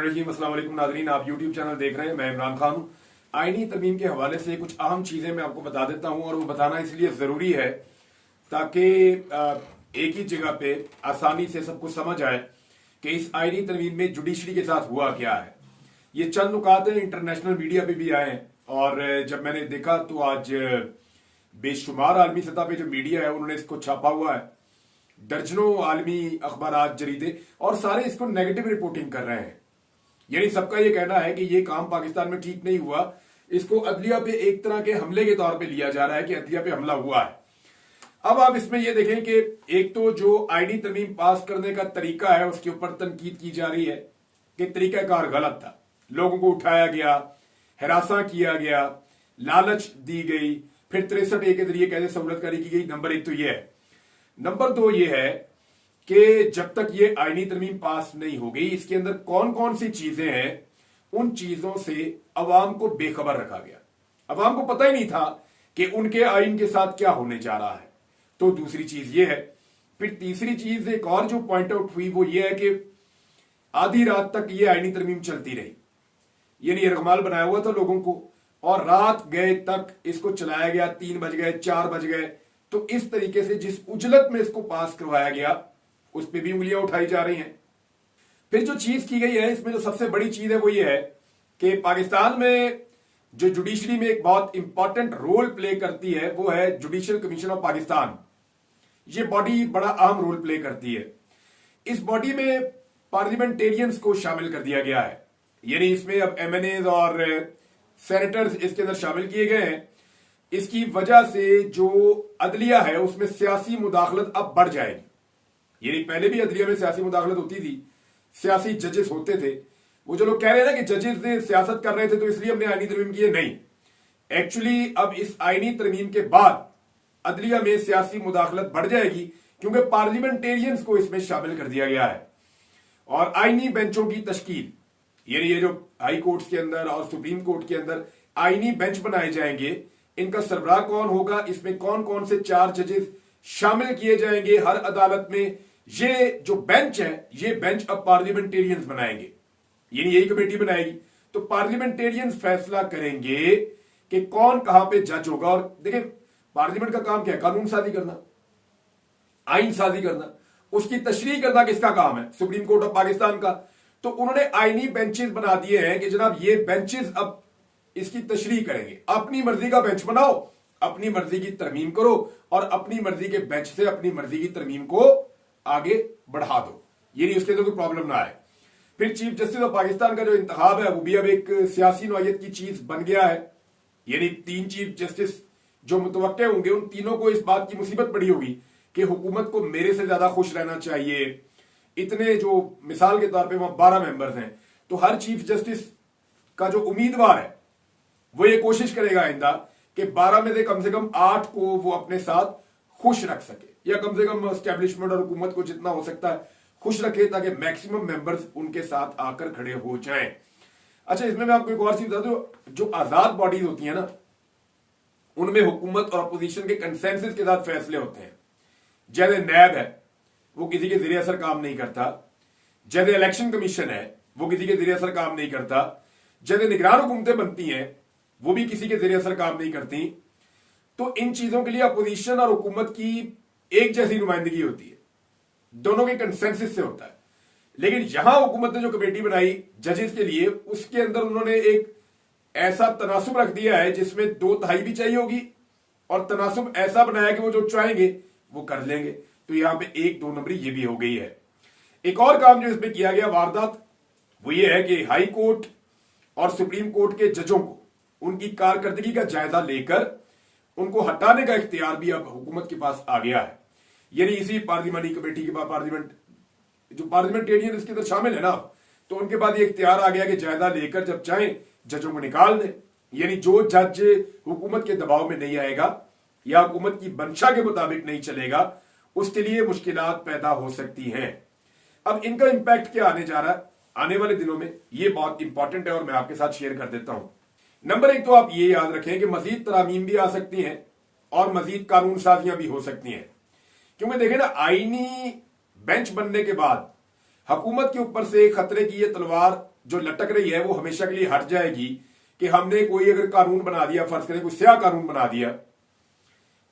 रहीम। अस्सलाम वालेकुम नाज़रीन, आप यूट्यूब चैनल देख रहे हैं। मैं इमरान खान हूं। आईनी तरमीम के हवाले से कुछ अहम चीजें मैं आपको बता देता हूं और वो बताना इसलिए जरूरी है ताकि एक ही जगह पे आसानी से सबको समझ आए कि इस आईनी तरमीम में जुडिशरी के साथ हुआ क्या है। ये चंद नुकात इंटरनेशनल मीडिया पे भी आए हैं और जब मैंने देखा तो आज बेशुमार आलमी सतह पे जो मीडिया है उन्होंने इसको छापा हुआ है। दर्जनों आलमी अखबार, जरीदे और सारे इसको नेगेटिव रिपोर्टिंग कर रहे हैं। यानी सबका ये कहना है कि ये काम पाकिस्तान में ठीक नहीं हुआ। इसको अदलिया पे एक तरह के हमले के तौर पे लिया जा रहा है कि अदलिया पे हमला हुआ है। अब आप इसमें ये देखें कि एक तो जो आईनी तरमीम पास करने का तरीका है उसके ऊपर तनकीद की जा रही है कि तरीकाकार गलत था। लोगों को उठाया गया, हिरासा किया गया, लालच दी गई, फिर 63A के जरिए कैसे सहूलतकारी की गई। नंबर एक तो यह है। नंबर दो ये है कि जब तक ये आईनी तरमीम पास नहीं हो गई, इसके अंदर कौन कौन सी चीजें हैं, उन चीजों से अवाम को बेखबर रखा गया। अवाम को पता ही नहीं था कि उनके आइन के साथ क्या होने जा रहा है। तो दूसरी चीज ये है। फिर तीसरी चीज एक और जो पॉइंट आउट हुई वो ये है कि आधी रात तक ये आईनी तरमीम चलती रही। यानी रगमाल बनाया हुआ था लोगों को और रात गए तक इसको चलाया गया। 3 बज गए, 4 बज गए। तो इस तरीके से जिस उजलत में इसको पास करवाया गया उस पर भी उंगलियां उठाई जा रही हैं। फिर जो चीज की गई है इसमें जो सबसे बड़ी चीज है वो ये है कि पाकिस्तान में जो जुडिशरी में एक बहुत इंपॉर्टेंट रोल प्ले करती है वो है जुडिशियल कमीशन ऑफ पाकिस्तान। ये बॉडी बड़ा अहम रोल प्ले करती है। इस बॉडी में पार्लियामेंटेरियंस को शामिल कर दिया गया है। यानी इसमें अब MNAs और सेनेटर्स इसके अंदर शामिल किए गए हैं। इसकी वजह से जो अदलिया है उसमें सियासी मुदाखलत अब बढ़ जाएगी। यानी पहले भी अदलिया में सियासी मुदाखलत होती थी, सियासी जजेस होते थे। वो जो लोग कह रहे हैं ना कि जजेस ने सियासत कर रहे थे तो इसलिए हमने आईनी तरमीम की, नहीं। एक्चुअली अब इस आईनी तरमीम के बाद अदलिया में सियासी मुदाखलत बढ़ जाएगी क्योंकि पार्लियामेंटेरियंस को इसमें शामिल कर दिया गया है। और आईनी बेंचों की तश्कील, यानी ये जो हाई कोर्ट के अंदर और सुप्रीम कोर्ट के अंदर आईनी बेंच बनाए जाएंगे, इनका सरबराह कौन होगा, इसमें कौन कौन से 4 जजेस शामिल किए जाएंगे हर अदालत में, ये जो बेंच है ये बेंच अब पार्लियामेंटेरियंस बनाएंगे। यानी यही कमेटी बनाएगी। तो पार्लियामेंटेरियंस फैसला करेंगे कि कौन कहां पे जज होगा। और देखिए पार्लियामेंट का काम क्या है? कानून साजी करना, आइन साजी करना। उसकी तशरीह करना किसका काम है? सुप्रीम कोर्ट ऑफ पाकिस्तान का। तो उन्होंने आईनी बेंचेस बना दिए हैं कि जनाब ये बेंचेस अब इसकी तशरीह करेंगे। अपनी मर्जी का बेंच बनाओ, अपनी मर्जी की तरमीम करो और अपनी मर्जी के बेंच से अपनी मर्जी की तरमीम को आगे बढ़ा दो। यानी उसके अंदर कोई प्रॉब्लम ना आए। फिर चीफ जस्टिस ऑफ पाकिस्तान का जो इंतखाब है वो भी अब एक सियासी नौयत की चीज बन गया है। यानी 3 चीफ जस्टिस जो मुतवक्के होंगे उन तीनों को इस बात की मुसीबत पड़ी होगी कि हुकूमत को मेरे से ज्यादा खुश रहना चाहिए। इतने जो मिसाल के तौर पे वहां 12 मेंबर्स हैं तो हर चीफ जस्टिस का जो उम्मीदवार है वो ये कोशिश करेगा आइंदा कि 12 में से कम 8 को वो अपने साथ खुश रख सके, या कम से कम एस्टेब्लिशमेंट और हुकूमत को जितना हो सकता है खुश रखे ताकि मैक्सिमम मेंबर्स उनके साथ आकर खड़े हो जाएं। अच्छा, इसमें मैं आपको एक और चीज बता दूं। जो आजाद बॉडीज होती है ना उनमें हुकूमत और अपोजिशन के कंसेंसस के साथ फैसले होते हैं। जैसे नैब है वो किसी के जरिए असर काम नहीं करता। जैसे इलेक्शन कमीशन है वो किसी के जरिए असर काम नहीं करता। जैसे निगरान हुकूमतें बनती हैं वो भी किसी के जरिए असर काम नहीं करती। तो इन चीजों के लिए अपोजिशन और हुकूमत की एक जैसी नुमाइंदगी होती है, दोनों के कंसेंसस से होता है। लेकिन यहां हुकूमत ने जो कमेटी बनाई जजेस के लिए उसके अंदर उन्होंने एक ऐसा तनासुब रख दिया है जिसमें 2/3 भी चाहिए होगी और तनासुब ऐसा बनाया कि वो जो चाहेंगे वो कर लेंगे। तो यहां पे 1-2 नंबरी ये भी हो गई है। एक और काम जो इसमें किया गया वारदात वो ये है कि हाई कोर्ट और सुप्रीम कोर्ट के जजों को उनकी कारकर्दगी का जायजा लेकर उनको हटाने का इख्तियार भी अब हुकूमत के पास आ गया है। यानी इसी पार्लियामानी कमेटी के बाद पार्लियामेंटेरियन इसके अंदर शामिल है ना, तो उनके बाद ये इख्तियार आ गया कि जायजा लेकर जब चाहें जजों को निकाल दें। यानी जो जज हुकूमत के दबाव में नहीं आएगा या हुकूमत की मंशा के मुताबिक नहीं चलेगा उसके लिए मुश्किलात पैदा हो सकती हैं। अब इनका इंपैक्ट क्या आने जा रहा है आने वाले दिनों में, ये बहुत इंपॉर्टेंट है और मैं आपके साथ शेयर कर देता हूं। नंबर 1 तो आप ये याद रखें कि मजीद तरामीम भी आ सकती हैं और मजीद कानून साजियां भी हो सकती हैं। क्योंकि देखें ना, आईनी बेंच बनने के बाद हुकूमत के ऊपर से खतरे की ये तलवार जो लटक रही है वो हमेशा के लिए हट जाएगी कि हमने कोई अगर कानून बना दिया, फर्ज करें कोई स्याह कानून बना दिया,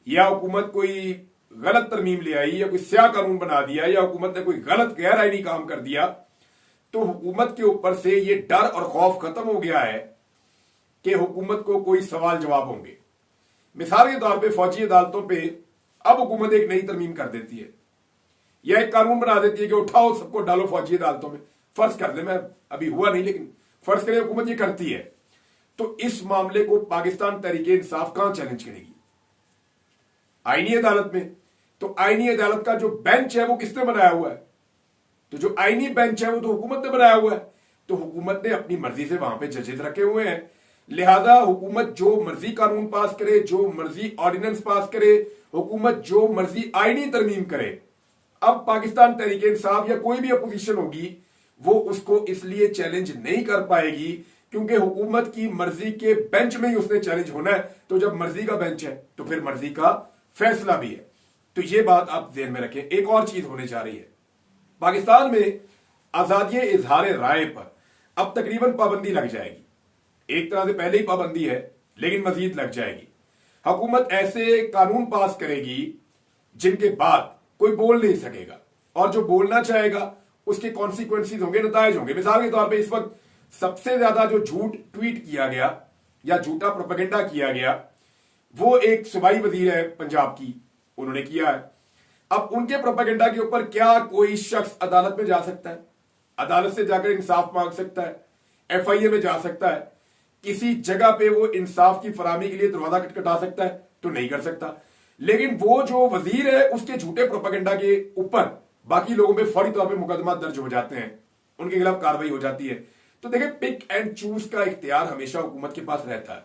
या हुकूमत कोई गलत तरमीम ले आई, या कोई स्याह कानून बना दिया, या हुकूमत ने कोई गलत गैर आईनी काम कर दिया, तो हुकूमत के ऊपर से ये डर और खौफ खत्म हो गया है कि हुकूमत को कोई सवाल जवाब होंगे। मिसाल के तौर पे फौजी अदालतों पे अब हुकूमत एक नई तरमीम कर देती है या एक कानून बना देती है कि उठाओ सबको डालो फौजी अदालतों में। फर्ज कर ले, मैं अभी हुआ नहीं लेकिन फर्ज करें हुकूमत ये करती है, तो इस मामले को पाकिस्तान तहरीक इंसाफ कहां चैलेंज करेगी? आईनी अदालत में। तो आईनी अदालत का जो बेंच है वो किसने बनाया हुआ है? तो जो आईनी बेंच है वो तो हुकूमत ने बनाया हुआ है। तो हुकूमत ने अपनी मर्जी से वहां पे जजेस रखे हुए हैं, लिहाजा हुकूमत जो मर्जी कानून पास करे, जो मर्जी ऑर्डिनेंस पास करे, हुकूमत जो मर्जी आईनी तरमीम करे, अब पाकिस्तान तहरीक इंसाफ या कोई भी अपोजिशन होगी वो उसको इसलिए चैलेंज नहीं कर पाएगी क्योंकि हुकूमत की मर्जी के बेंच में ही उसने चैलेंज होना है। तो जब मर्जी का बेंच है तो फिर मर्जी का फैसला भी है। तो ये बात आप ध्यान में रखें। एक और चीज होने जा रही है, पाकिस्तान में आजादी इजहार राय पर अब तकरीबन पाबंदी लग जाएगी। एक तरह से पहले ही पाबंदी है लेकिन मजीद लग जाएगी। हुकूमत ऐसे कानून पास करेगी जिनके बाद कोई बोल नहीं सकेगा, और जो बोलना चाहेगा उसके कॉन्सिक्वेंसेस होंगे, नतायज होंगे। मिसाल के तौर पे इस वक्त सबसे ज्यादा जो झूठ ट्वीट किया गया या झूठा प्रोपेगेंडा किया गया वो एक सूबाई वजीर है पंजाब की, उन्होंने किया है। अब उनके प्रोपेगेंडा के ऊपर क्या कोई शख्स अदालत में जा सकता है? अदालत से जाकर इंसाफ मांग सकता है, FIA में जा सकता है, किसी जगह पे वो इंसाफ की फराहमी के लिए दरवाजा खटखटा सकता है? तो नहीं कर सकता। लेकिन वो जो वजीर है उसके झूठे प्रोपेगेंडा के ऊपर बाकी लोगों पे फौरी तौर पे मुकदमा दर्ज हो जाते हैं, उनके खिलाफ कार्रवाई हो जाती है। तो देखिए, पिक एंड चूज का इख्तियार हमेशा हुकूमत के पास रहता है।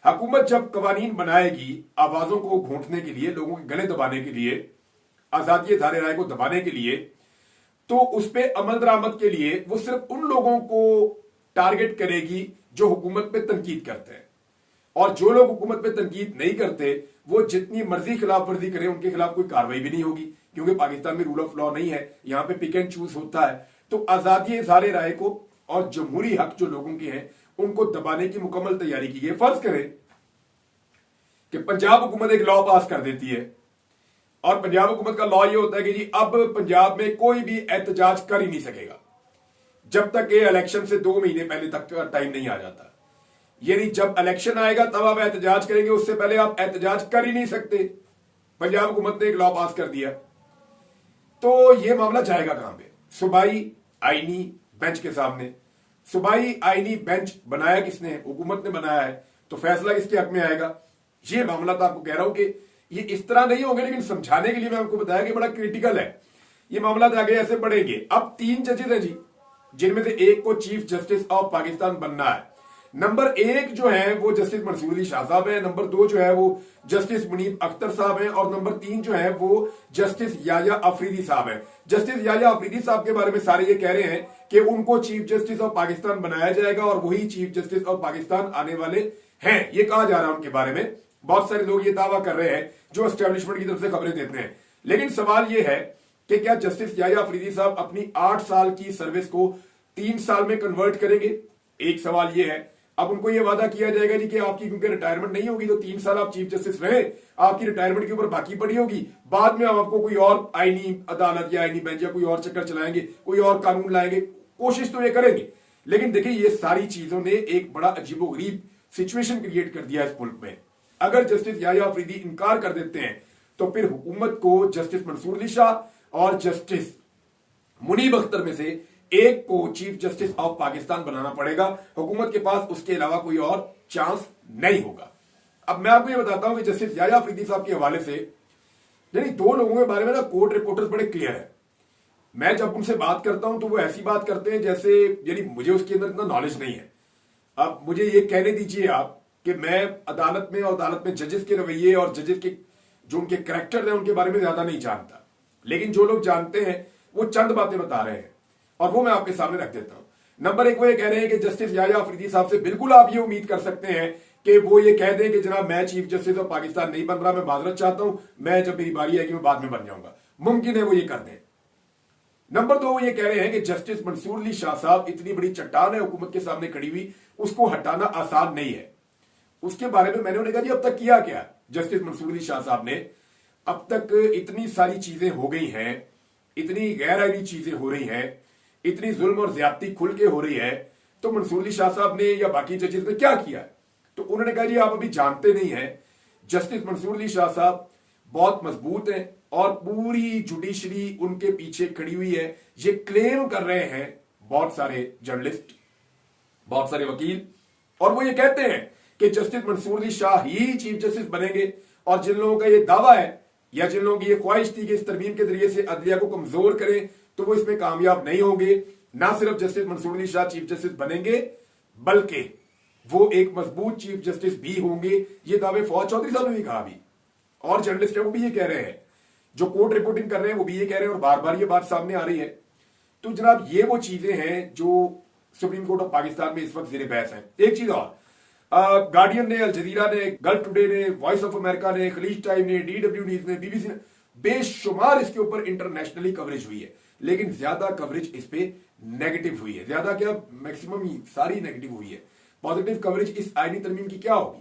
हुकूमत जब कवानीन बनाएगी आवाजों को घोंटने के लिए, लोगों के गले दबाने के लिए, आजादी धारे राय को दबाने के लिए, तो उस पर अमल दरामद के लिए वो सिर्फ उन लोगों को टारगेट करेगी जो हुकूमत पे तनकीद करते हैं, और जो लोग हुकूमत पे तनकीद नहीं करते वो जितनी मर्जी खिलाफ वर्जी करें उनके खिलाफ कोई कार्रवाई भी नहीं होगी, क्योंकि पाकिस्तान में रूल ऑफ लॉ नहीं है, यहां पे पिक एंड चूज होता है। तो आजादी इजहार राय को और जमहूरी हक जो लोगों के हैं उनको दबाने की मुकम्मल तैयारी की है। फर्ज करें कि पंजाब हुकूमत एक लॉ पास कर देती है, और पंजाब हुकूमत का लॉ ये होता है कि जी अब पंजाब में कोई भी एहतजाज कर ही नहीं सकेगा जब तक ये इलेक्शन से 2 महीने पहले तक का टाइम नहीं आ जाता। यानी जब इलेक्शन आएगा तब आप एहतजाज करेंगे, उससे पहले आप एहतजाज कर ही नहीं सकते। पंजाब हुकूमत ने एक लॉ पास कर दिया, तो ये मामला जाएगा कहां पे? सूबाई आईनी बेंच के सामने। सूबाई आईनी बेंच बनाया किसने? हुकूमत ने बनाया है, तो फैसला किसके हक में आएगा? ये मामला तो आपको कह रहा हूं कि ये इस तरह नहीं होंगे, लेकिन समझाने के लिए मैं आपको बताया कि बड़ा क्रिटिकल है ये मामला। आगे ऐसे बढ़ेंगे। अब 3 जजेस हैं जी, जिनमें से एक को चीफ जस्टिस ऑफ पाकिस्तान बनना है। नंबर 1 जो है वो जस्टिस मंसूर अली शाह साहब है, नंबर 2 जो है वो जस्टिस मुनीब अख्तर साहब है, और नंबर 3 जो है वो जस्टिस याया अफरीदी साहब है। जस्टिस याया अफरीदी साहब के बारे में सारे ये कह रहे हैं कि उनको चीफ जस्टिस ऑफ पाकिस्तान बनाया जाएगा और वही चीफ जस्टिस ऑफ पाकिस्तान आने वाले हैं, ये कहा जा रहा है उनके बारे में। बहुत सारे लोग ये दावा कर रहे हैं जो एस्टेब्लिशमेंट की तरफ से खबरें देते हैं। लेकिन सवाल ये है कि क्या जस्टिस याया अफरीदी साहब अपनी 8 साल की सर्विस को 3 साल में कन्वर्ट करेंगे? एक सवाल ये है। अब उनको ये वादा किया जाएगा जी कि आपकी क्योंकि रिटायरमेंट नहीं होगी तो 3 साल आप चीफ जस्टिस रहे, आपकी रिटायरमेंट के ऊपर बाकी पड़ी होगी, बाद में हम आपको कोई और आईनी अदालत या आईनी बेंच या कोई और चक्कर चलाएंगे, कोई और कानून लाएंगे। कोशिश तो ये करेंगे, लेकिन देखिए ये सारी चीजों ने एक बड़ा अजीबोगरीब सिचुएशन क्रिएट कर दिया इस मुल्क में। अगर जस्टिस याया अफरीदी इनकार कर देते हैं तो फिर हुकूमत को जस्टिस मंसूर अली शाह और जस्टिस मुनीब अख्तर में से एक को चीफ जस्टिस ऑफ पाकिस्तान बनाना पड़ेगा। हुकूमत के पास उसके अलावा कोई और चांस नहीं होगा। अब मैं आपको ये बताता हूं कि जस्टिस याया अफरीदी साहब के हवाले से यानी 2 लोगों के बारे में ना कोर्ट रिपोर्टर्स बड़े क्लियर है। मैं जब उनसे बात करता हूं तो वो ऐसी बात करते हैं जैसे यानी मुझे उसके अंदर इतना नॉलेज नहीं है। अब मुझे ये कहने दीजिए आप कि मैं अदालत में और अदालत में जजेस के रवैये और जजेस के जो उनके कैरेक्टर है उनके बारे में ज्यादा नहीं जानता, लेकिन जो लोग जानते हैं वो चंद बातें बता रहे हैं और वो मैं आपके सामने रख देता हूं। नंबर 1 वो ये कह रहे हैं कि जस्टिस याया अफरीदी साहब से बिल्कुल आप ये उम्मीद कर सकते हैं कि वो ये कह दें कि जनाब मैं चीफ जस्टिस ऑफ पाकिस्तान नहीं बन रहा, मैं माजरत चाहता हूं, मैं जब मेरी बारी आएगी मैं बाद में बन जाऊंगा। मुमकिन है वो ये कर दें, नंबर 2, वो ये कह रहे हैं कि जस्टिस मंसूर अली शाह साहब इतनी बड़ी चट्टान है हुकूमत के सामने खड़ी हुई, उसको हटाना आसान नहीं है। उसके बारे में मैंने उन्हें कहा जी अब तक किया क्या जस्टिस मंसूर अली शाह साहब ने? अब तक इतनी सारी चीजें हो गई हैं, इतनी गैर आईनी चीजें हो रही हैं, इतनी जुल्म और ज्यादती खुल के हो रही है, तो मंसूर अली शाह साहब ने या बाकी जजेस ने क्या किया? तो उन्होंने कहा जी आप अभी जानते नहीं हैं, जस्टिस मंसूर अली शाह साहब बहुत मजबूत हैं और पूरी जुडिशरी उनके पीछे खड़ी हुई है। ये क्लेम कर रहे हैं बहुत सारे जर्नलिस्ट, बहुत सारे वकील, और वो ये कहते हैं कि जस्टिस मंसूर अली शाह ही चीफ जस्टिस बनेंगे। और जिन लोगों का ये दावा है या जिन लोगों की ये ख्वाहिश थी कि इस तरमीम के जरिए से अदलिया को कमजोर करें, तो वो इसमें कामयाब नहीं होंगे। ना सिर्फ justice Mansoor Ali Shah chief justice बनेंगे, बल्कि वो एक मजबूत चीफ जस्टिस भी होंगे। ये दावे फौज चौधरी साहब ने भी कहा अभी, और जर्नलिस्ट है वो भी ये कह रहे हैं, जो कोर्ट रिपोर्टिंग कर रहे हैं वो भी ये कह रहे हैं, और बार बार ये बात सामने आ रही है। तो जनाब ये वो चीजें हैं जो सुप्रीम कोर्ट ऑफ पाकिस्तान में इस वक्त ज़ेरे बहस है। एक चीज और, गार्डियन ने, अल जजीरा ने, गल्फ टुडे ने, वॉइस ऑफ अमेरिका ने, खलीज टाइम ने, DW न्यूज ने, BBC ने, बेशुमार इसके ऊपर इंटरनेशनली कवरेज हुई है, लेकिन ज्यादा कवरेज इस पे नेगेटिव हुई है। ज्यादा क्या, मैक्सिमम ही सारी नेगेटिव हुई है। पॉजिटिव कवरेज इस आईनी तरमीम की क्या होगी?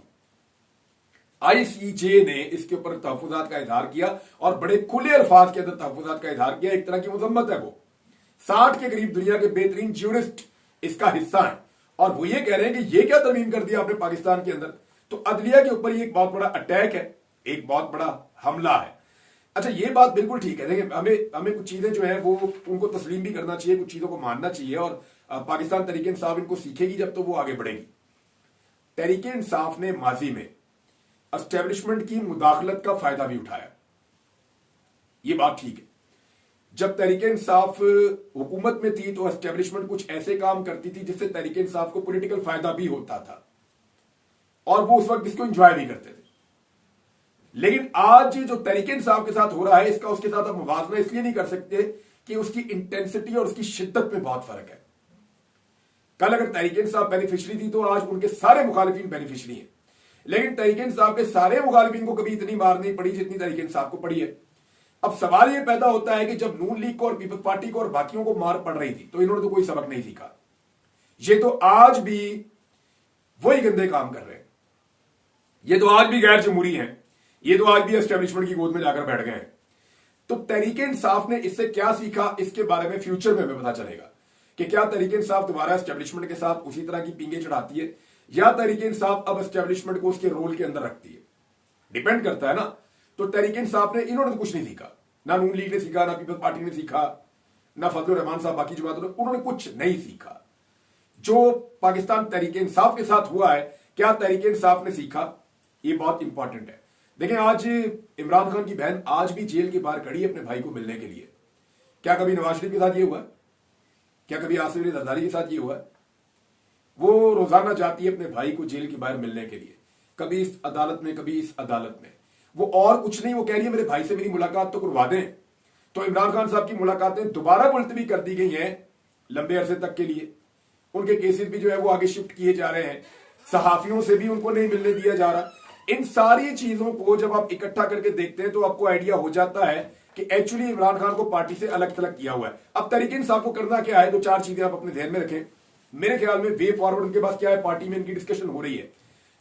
ICJ ने इसके ऊपर तहफुजात का इजहार किया और बड़े खुले अल्फाज के अंदर तहफुजात का इजहार किया। एक तरह की मुजम्मत है वो। 60 के करीब दुनिया के बेहतरीन ज्यूरिस्ट इसका हिस्सा है, और वो ये कह रहे हैं कि ये क्या तरमीम कर दिया आपने पाकिस्तान के अंदर। तो अदलिया के ऊपर ये एक बहुत बड़ा अटैक है, एक बहुत बड़ा हमला है। अच्छा, ये बात बिल्कुल ठीक है। देखिए, हमें कुछ चीजें जो है वो उनको तस्लीम भी करना चाहिए, कुछ चीजों को मानना चाहिए, और पाकिस्तान तहरीक इंसाफ इनको सीखेगी जब तो वो आगे बढ़ेगी। तहरीक इंसाफ ने माजी में एस्टेब्लिशमेंट की मुदाखलत का फायदा भी उठाया, ये बात ठीक है। जब तहरीक इंसाफ हुकूमत में थी तो एस्टेब्लिशमेंट कुछ ऐसे काम करती थी जिससे तहरीक इंसाफ को पॉलिटिकल फायदा भी होता था, और वो उस वक्त इसको एंजॉय भी करते थे। लेकिन आज जो तहरीक इंसाफ के साथ हो रहा है, इसका उसके साथ आप मुवाजना इसलिए नहीं कर सकते कि उसकी इंटेंसिटी और उसकी शिद्दत में बहुत फर्क है। कल अगर तहरीक इंसाफ बेनिफिशरी थी तो आज उनके सारे मुखालिफिन बेनिफिशरी हैं, लेकिन तहरीक इंसाफ के सारे मुखालिफिन को कभी इतनी मार नहीं पड़ी जितनी तहरीक इंसाफ को पड़ी है। अब सवाल यह पैदा होता है कि जब नून लीग को और पीपल्स पार्टी को और बाकियों को मार पड़ रही थी तो इन्होंने तो कोई सबक नहीं सीखा। ये तो आज भी वही गंदे काम कर रहे हैं, ये तो आज भी गैर जमहूरी हैं, ये तो आज भी एस्टेब्लिशमेंट की गोद में जाकर बैठ गए हैं। तो तहरीक इंसाफ ने इससे क्या सीखा, इसके बारे में फ्यूचर में हमें पता चलेगा कि क्या तहरीक इंसाफ दोबारा एस्टेब्लिशमेंट के साथ उसी तरह की पींगे चढ़ाती है, या तहरीक इंसाफ अब एस्टेब्लिशमेंट को उसके रोल के अंदर रखती है। डिपेंड करता है ना। तो तहरीक इंसाफ ने, इन्होंने तो कुछ नहीं सीखा, ना नून लीग ने सीखा, ना पीपल्स पार्टी ने सीखा, ना फजलुर रहमान साहब, बाकी जमातों ने, उन्होंने कुछ नहीं सीखा। जो पाकिस्तान तहरीक इंसाफ के साथ हुआ है, क्या तहरीक इंसाफ ने सीखा, ये बहुत इंपॉर्टेंट है। देखें, आज इमरान खान की बहन आज भी जेल के बाहर खड़ी है अपने भाई को मिलने के लिए। क्या कभी नवाज शरीफ के साथ ये हुआ है? क्या कभी आसिफ अली जरदारी के साथ ये हुआ है? वो रोजाना जाती है अपने भाई को जेल के बाहर मिलने के लिए, कभी इस अदालत में, कभी इस अदालत में। वो और कुछ नहीं, वो कह रही है मेरे भाई से मेरी मुलाकात तो करवा दें। तो इमरान खान साहब की मुलाकातें दोबारा मुलतवी कर दी गई हैं लंबे अरसे तक के लिए। उनके केसेस भी जो है वो आगे शिफ्ट किए जा रहे हैं, सहाफियों से भी उनको नहीं मिलने दिया जा रहा। इन सारी चीजों को जब आप इकट्ठा करके देखते हैं तो आपको आइडिया हो जाता है कि एक्चुअली इमरान खान को पार्टी से अलग थलग किया हुआ है। अब तहरीक इंसाफ को करना क्या है, दो चार चीजें आप अपने ध्यान में रखें। मेरे ख्याल में वे फॉरवर्ड उनके पास क्या है, पार्टी में इनकी डिस्कशन हो रही है।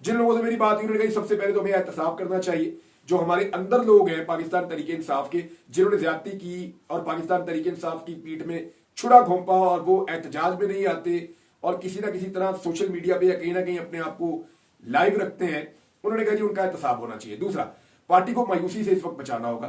जिन लोगों से मेरी बात हुई उन्होंने कहा सबसे पहले तो हमें एहतसाब करना चाहिए, जो हमारे अंदर लोग हैं पाकिस्तान तहरीक इंसाफ के, जिन्होंने ज्यादती की और पाकिस्तान तहरीक इंसाफ की पीठ में छुरा घोंपा, और वो एहतजाज में नहीं आते और किसी ना किसी तरह सोशल मीडिया पे या कहीं ना कहीं अपने आप को लाइव रखते हैं, उन्होंने कहा जी उनका एहतसाब होना चाहिए। दूसरा, पार्टी को मायूसी से इस वक्त बचाना होगा।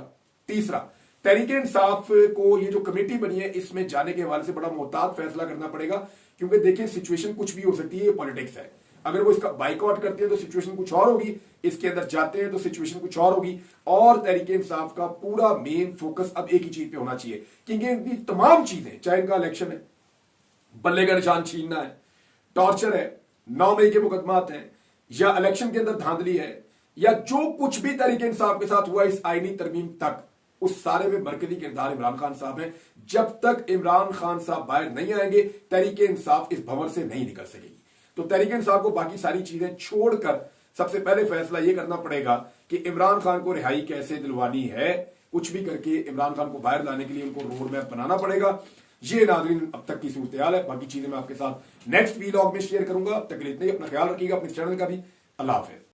तीसरा, तहरीक इंसाफ को ये जो कमेटी बनी है इसमें जाने के हवाले से बड़ा मोहतात फैसला करना पड़ेगा, क्योंकि देखिए सिचुएशन कुछ भी हो सकती है, ये पॉलिटिक्स है। अगर वो इसका बाइकआउट करते हैं तो सिचुएशन कुछ और होगी, इसके अंदर जाते हैं तो सिचुएशन कुछ और होगी। और तहरीक इंसाफ का पूरा मेन फोकस अब एक ही चीज पे होना चाहिए, क्योंकि इनकी तमाम चीजें, चाहे इनका इलेक्शन है, बल्ले का निशान छीनना है, टॉर्चर है, 9 मई के मुकदमात हैं, या इलेक्शन के अंदर धांधली है, या जो कुछ भी तहरीक इंसाफ के साथ हुआ इस आईनी तरमीम तक, उस सारे में मरकजी किरदार इमरान खान साहब हैं। जब तक इमरान खान साहब बाहर नहीं आएंगे, तहरीक इंसाफ इस भंवर से नहीं निकल सकेगी। तो तहरीक इंसाफ को बाकी सारी चीजें छोड़कर सबसे पहले फैसला यह करना पड़ेगा कि इमरान खान को रिहाई कैसे दिलवानी है, कुछ भी करके इमरान खान को बाहर लाने के लिए उनको रोड मैप बनाना पड़ेगा। ये नाज़रीन अब तक की सूरत-ए-हाल है। बाकी चीजें मैं आपके साथ नेक्स्ट वीलॉग में शेयर करूंगा। अब तक के लिए इतना ही। अपना ख्याल रखिएगा, अपने चैनल का भी। अल्लाह हाफिज।